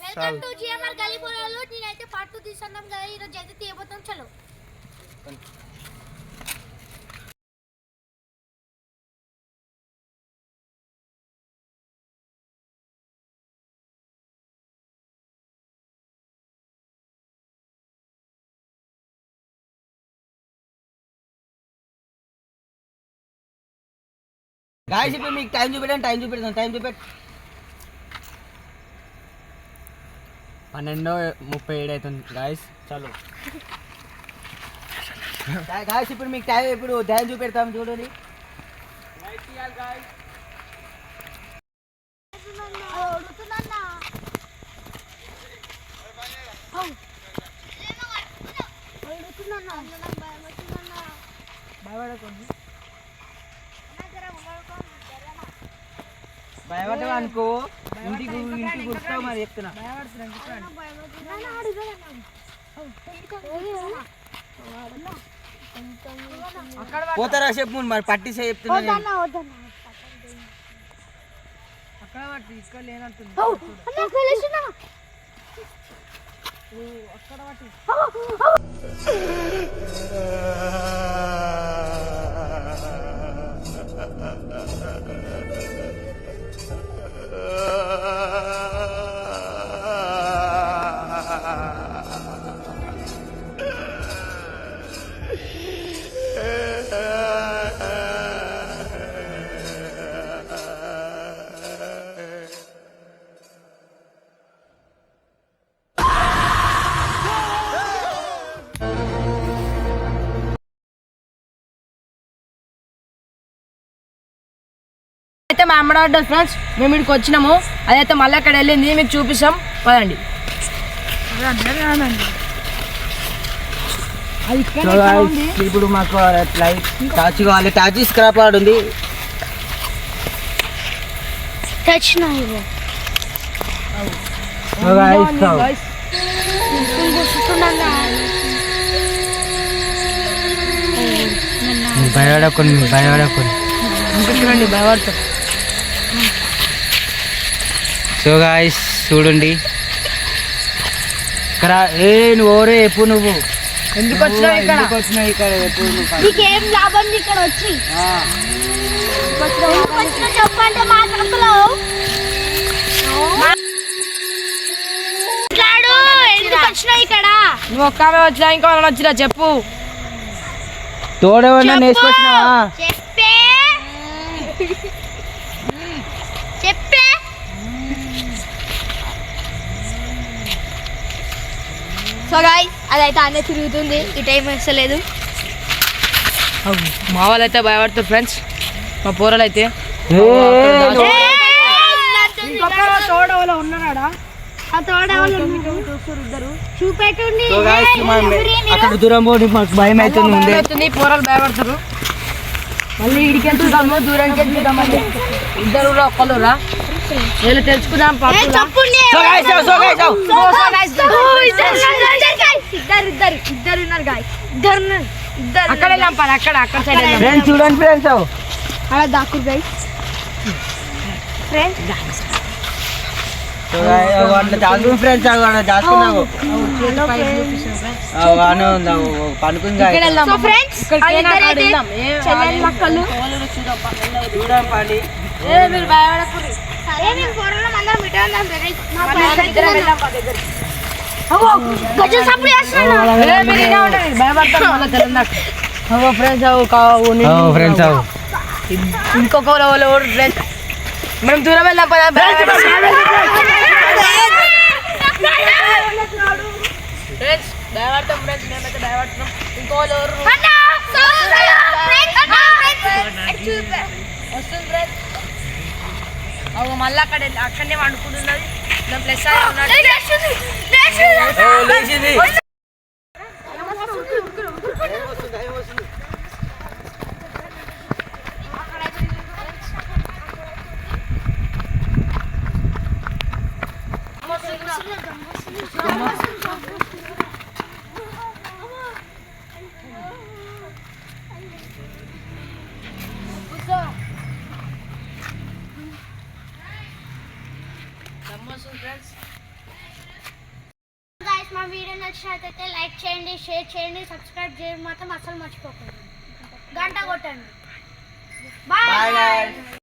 Welcome to GMR గలీ బోరాలు. నేనైతే పార్ట్ 2 తీస్తున్నాం కదా, ఈ రోజు అయితే తీయబోతాం. చలో గాయ్స్ ఇప్పుడు మీకు టైం చూపెట్టాను. టైం చూపెట్టు. 12:37 అవుతుంది గాయ్స్. చలో గాయ్స్ ఇప్పుడు మీకు టైం చూపెడతాం చూడండి. భయపడ్డా అనుకో, ఇంటికి వస్తావు మరి చెప్తున్నా. పోతారా చెప్పు మరి, పట్టిసే చెప్తున్నా. అక్కడ పట్టి ఇక్కడ లేనట్టుంది. అక్కడ పట్టి అయితే మా అమ్మడ ఫ్రెండ్స్ మేము ఇక్కడికి వచ్చినాము. అదైతే మళ్ళీ అక్కడ వెళ్ళింది, మీకు చూపిస్తాం పదండి. ఇప్పుడు మాకు టాచీ కావాలి. టాచీ స్క్రాప్ కార్డ్ ఉంది. భయపడకండి. భయపడతాం. సో గాయ్స్ చూడండి ఇక్కడ. నువ్వు ఓరే ఎప్పుడు నువ్వు ఎందుకు వచ్చినావు ఇక్కడ ఎప్పుడు నీకేం లాభం ఇక్కడ వచ్చి చెప్పంటే మాట్లాడు. ఎందుకు వచ్చినావు ఇక్కడ? నువ్వు ఒక్క వచ్చినా ఇంకా వచ్చినా చెప్పు. తోడేవన్నా నేర్చుకొచ్చినావా? చెప్పే సో గాయ్స్ అదైతే అన్నీ తిరుగుతుంది, ఈ టైం వేస్తలేదు. మా వాళ్ళు అయితే భయపడతారు ఫ్రెండ్స్. మా పోరలు అయితే చూపెట్టుండి. అక్కడ దూరం పోటీ మాకు భయం అవుతుంది. పోరలు భయపడతారు. మళ్ళీ ఇడికి వెళ్తున్నాము, దూరానికి వెళ్తున్నాం. మళ్ళీ ఇద్దరు ఒక్కరురా వీళ్ళు తెలుసుకుందాం. అక్కడ వెళ్ళాం పని, అక్కడ సైడ్ చూడండి ఫ్రెండ్స్. అలా దాక్కురు గైస్. ఫ్రెండ్స్ దాచుకున్నావు పనుకుంది. చూడండి మీరు భయపడకూడదు. ఇంకొక ఫ్రెండ్స్ మనం దూరం వెళ్దాం. భయపడతాం ఫ్రెండ్స్, మేమైతే భయపడుతున్నాం. ఇంకో వస్తుంది ఫ్రెండ్స్. మళ్ళీ అక్కడనే వండుకుంటున్నది. ప్లస్ గైస్ మా వీడియో నచ్చినట్లయితే లైక్ చేయండి, షేర్ చేయండి, సబ్స్క్రైబ్ చేయడం మాత్రం అసలు మర్చిపోకండి. గంట కొట్టండి. బాయ్.